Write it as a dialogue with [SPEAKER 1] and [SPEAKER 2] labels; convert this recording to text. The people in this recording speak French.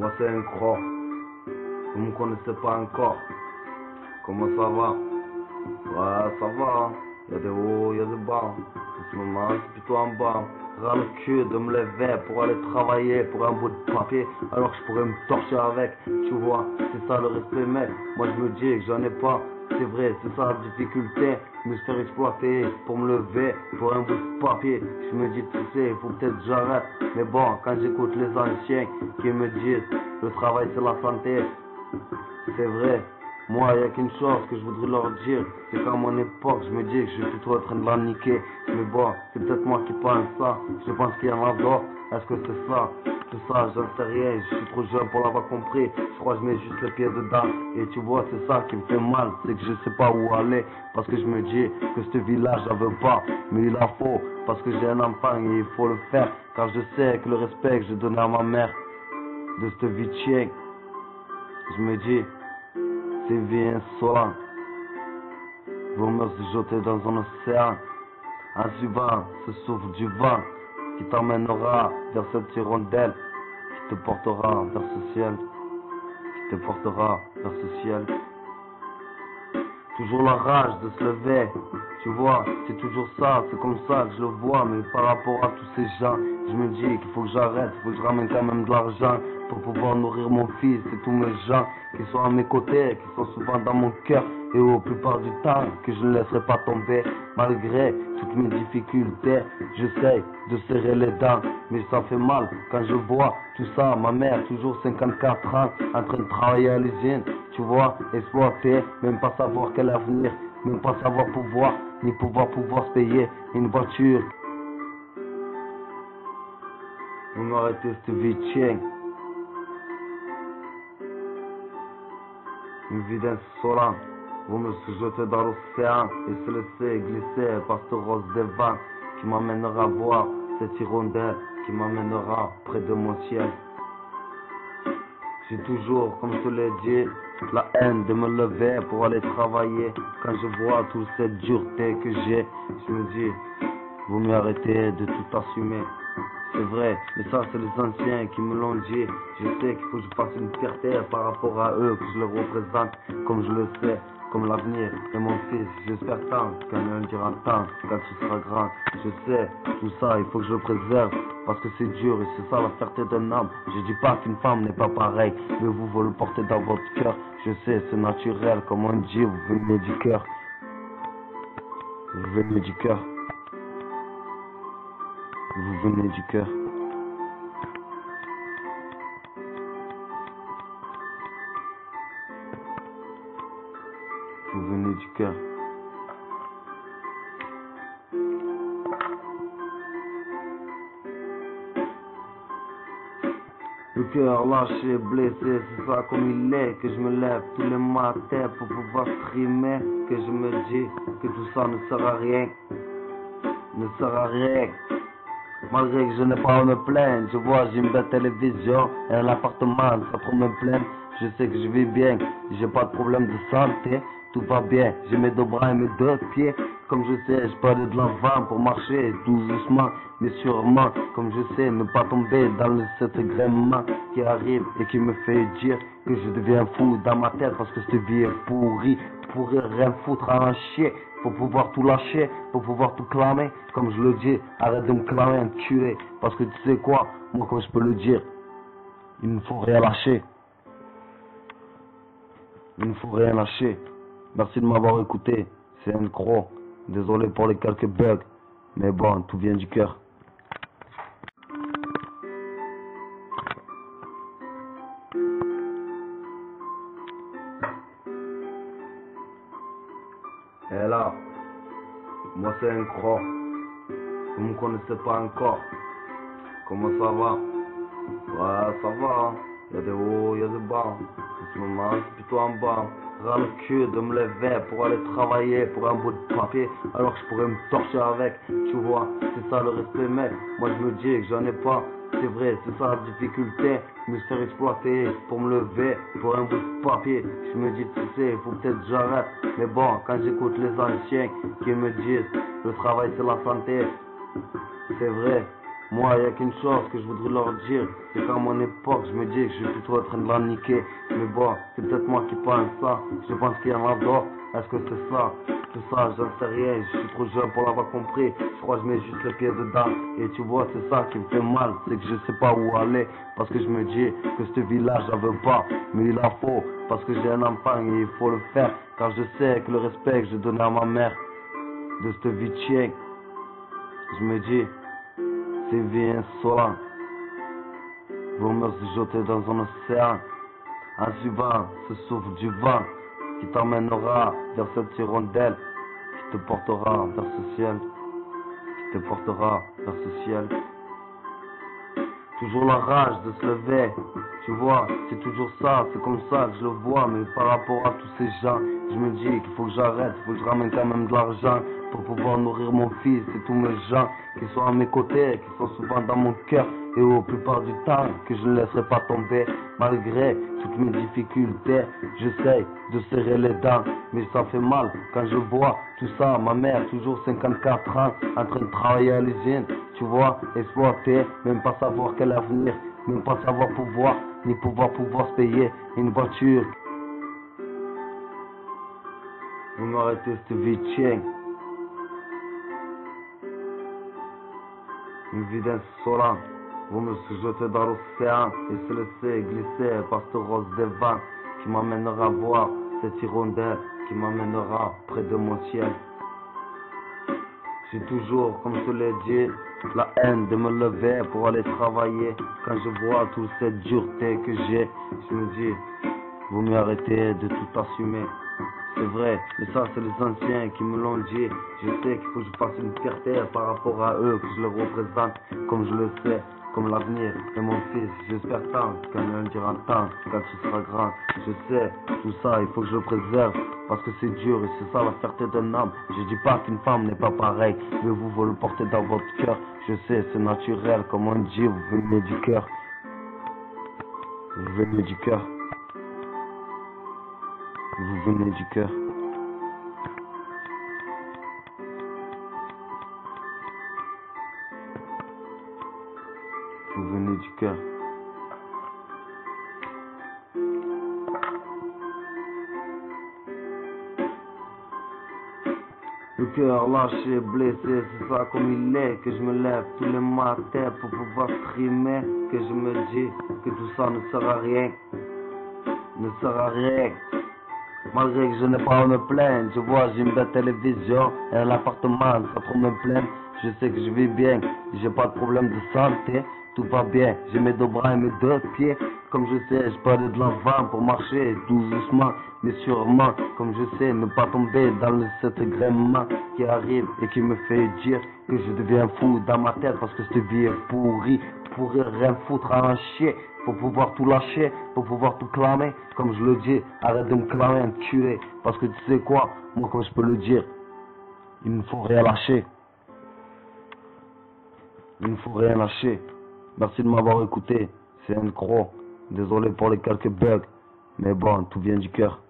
[SPEAKER 1] Moi c'est un croc, vous me connaissez pas encore. Comment ça va? Ouais, ça va, hein. Y'a des hauts, y'a des bas. En ce moment, c'est plutôt en bas. Ras le cul de me lever pour aller travailler pour un bout de papier, alors que je pourrais me torcher avec. Tu vois, c'est ça le respect, mec. Moi je me dis que j'en ai pas. C'est vrai, c'est ça la difficulté, me faire exploiter pour me lever pour un bout de papier. Je me dis, tu sais, il faut peut-être que j'arrête. Mais bon, quand j'écoute les anciens qui me disent le travail c'est la santé, c'est vrai. Moi, il n'y a qu'une chose que je voudrais leur dire, c'est qu'à mon époque, je me dis que je suis plutôt en train de la niquer. Mais bon, c'est peut-être moi qui pense ça. Je pense qu'il y en a d'autres. Est-ce que c'est ça? Tout ça, j'en sais rien. Je suis trop jeune pour l'avoir compris. Je crois que je mets juste les pieds dedans. Et tu vois, c'est ça qui me fait mal. C'est que je sais pas où aller. Parce que je me dis que ce village, j'en veux pas. Mais il en faut. Parce que j'ai un enfant et il faut le faire. Car je sais que le respect que je donnais à ma mère de cette vie de chien, je me dis, c'est vie insolente. Vaut mieux se jeter dans un océan en suivant ce souffle du vent qui t'emmènera vers cette hirondelle qui te portera vers ce ciel, qui te portera vers ce ciel. Toujours la rage de se lever, tu vois, c'est toujours ça, c'est comme ça que je le vois. Mais par rapport à tous ces gens, je me dis qu'il faut que j'arrête, il faut que je ramène quand même de l'argent pour pouvoir nourrir mon fils et tous mes gens qui sont à mes côtés, qui sont souvent dans mon cœur et au plupart du temps que je ne laisserai pas tomber. Malgré toutes mes difficultés, j'essaye de serrer les dents, mais ça fait mal quand je vois tout ça. Ma mère, toujours 54 ans, en train de travailler à l'usine, tu vois, exploiter, même pas savoir quel avenir, même pas savoir pouvoir, ni pouvoir se payer une voiture. Vous m'arrêtez cette vie de chien, une vie d'insolent. Vous me jeter dans l'océan et se laisser glisser par ce rose des vents qui m'amènera voir cette hirondelle, qui m'amènera près de mon ciel. J'ai toujours, comme je te l'ai dit, la haine de me lever pour aller travailler. Quand je vois toute cette dureté que j'ai, je me dis, vous m'arrêtez de tout assumer. C'est vrai, mais ça c'est les anciens qui me l'ont dit. Je sais qu'il faut que je fasse une fierté par rapport à eux, que je les représente comme je le sais, comme l'avenir de mon fils. J'espère tant qu'un me dira tant quand tu seras grand. Je sais, tout ça il faut que je le préserve parce que c'est dur et c'est ça la fierté d'un homme. Je dis pas qu'une femme n'est pas pareille, mais vous le portez dans votre cœur. Je sais, c'est naturel, comme on dit, vous venez du cœur. Vous venez du cœur. Vous venez du cœur. Vous venez du cœur. Le cœur lâché, blessé, c'est ça comme il est. Que je me lève tous les matins pour pouvoir streamer. Que je me dis que tout ça ne sert à rien. Ne sert à rien. Malgré que je n'ai pas à me plaindre, je vois, j'ai une belle télévision et un appartement, ça trop me plaindre. Je sais que je vis bien, j'ai pas de problème de santé, tout va bien. J'ai mes deux bras et mes deux pieds, comme je sais, je peux aller de l'avant pour marcher tout doucement, mais sûrement, comme je sais, ne pas tomber dans cet gréement qui arrive et qui me fait dire que je deviens fou dans ma tête parce que cette vie est pourrie, pour rien foutre à un chien. Pour pouvoir tout lâcher, pour pouvoir tout clamer, comme je le dis, arrête de me clamer un curé, parce que tu sais quoi, moi comme je peux le dire, il ne faut rien lâcher. Il ne faut rien lâcher. Merci de m'avoir écouté, c'est un gros, désolé pour les quelques bugs, mais bon, tout vient du cœur. Et là, moi c'est un croc, vous me connaissez pas encore. Comment ça va? Ouais, ça va, hein. Y'a des hauts, y'a des bas. En ce moment, c'est plutôt en bas. Ras le cul de me lever pour aller travailler pour un bout de papier, alors que je pourrais me torcher avec. Tu vois, c'est ça le respect, mec. Moi je me dis que j'en ai pas. C'est vrai, c'est ça la difficulté, me faire exploiter pour me lever pour un bout de papier. Je me dis, tu sais, il faut peut-être que j'arrête. Mais bon, quand j'écoute les anciens qui me disent le travail c'est la santé, c'est vrai, Moi, y a qu'une chose que je voudrais leur dire, c'est qu'à mon époque, je me dis que je vais plutôt être en train de la niquer. Mais bon, c'est peut-être moi qui pense ça. Je pense qu'il y en a d'autres. Est-ce que c'est ça? Tout ça, j'en sais rien. Je suis trop jeune pour l'avoir compris. Je crois que je mets juste le pied dedans. Et tu vois, c'est ça qui me fait mal. C'est que je sais pas où aller. Parce que je me dis que ce village, je veux pas. Mais il en faut. Parce que j'ai un enfant et il faut le faire. Car je sais que le respect que je donnais à ma mère de cette vie de chien, je me dis, c'est vie insolente. Vaut mieux se jeter dans un océan en suivant ce souffle du vent qui t'emmènera vers cette hirondelle qui te portera vers ce ciel, qui te portera vers ce ciel. Toujours la rage de se lever, tu vois, c'est toujours ça, c'est comme ça que je le vois. Mais par rapport à tous ces gens, je me dis qu'il faut que j'arrête, il faut que je ramène quand même de l'argent pour pouvoir nourrir mon fils et tous mes gens qui sont à mes côtés, qui sont souvent dans mon cœur et au plupart du temps que je ne laisserai pas tomber. Malgré toutes mes difficultés, j'essaye de serrer les dents, mais ça fait mal quand je vois tout ça. Ma mère, toujours 54 ans, en train de travailler à l'usine, tu vois, exploiter, même pas savoir quel avenir, même pas savoir pouvoir, ni pouvoir se payer une voiture. Vous m'arrêtez cette vie de chien. Une vie d'insolent. Vous me se jeter dans l'océan et se laisser glisser par ce rose des vents qui m'amènera voir cette hirondelle, qui m'amènera près de mon ciel. J'ai toujours, comme je te l'ai dit, la haine de me lever pour aller travailler. Quand je vois toute cette dureté que j'ai, je me dis, vous mieux arrêter de tout assumer. C'est vrai, mais ça c'est les anciens qui me l'ont dit. Je sais qu'il faut que je fasse une fierté par rapport à eux, que je les représente comme je le sais, comme l'avenir de mon fils. J'espère tant qu'un un dira tant quand tu seras grand. Je sais, tout ça il faut que je le préserve parce que c'est dur et c'est ça la fierté d'un homme. Je dis pas qu'une femme n'est pas pareille, mais vous le portez dans votre cœur. Je sais, c'est naturel, comme on dit, vous venez du cœur. Vous venez du cœur. Vous venez du cœur. Vous venez du cœur. Le cœur lâché, blessé, c'est ça comme il est, que je me lève tous les matins pour pouvoir streamer, que je me dis que tout ça ne sert à rien, ne sert à rien. Malgré que je n'ai pas à me plaindre, je vois, j'ai une belle télévision et un appartement, ça trop me plaindre. Je sais que je vis bien, j'ai pas de problème de santé, tout va bien. J'ai mes deux bras et mes deux pieds, comme je sais, je peux aller de l'avant pour marcher tout doucement, mais sûrement, comme je sais, ne pas tomber dans cet gréement qui arrive et qui me fait dire que je deviens fou dans ma tête parce que cette vie est pourrie, pour rien foutre à un chier. Pour pouvoir tout lâcher, pour pouvoir tout clamer, comme je le dis, arrête de me clamer, enculé, parce que tu sais quoi, moi comme je peux le dire, il ne faut rien lâcher. Il ne faut rien lâcher. Merci de m'avoir écouté, c'est un gros, désolé pour les quelques bugs, mais bon, tout vient du cœur.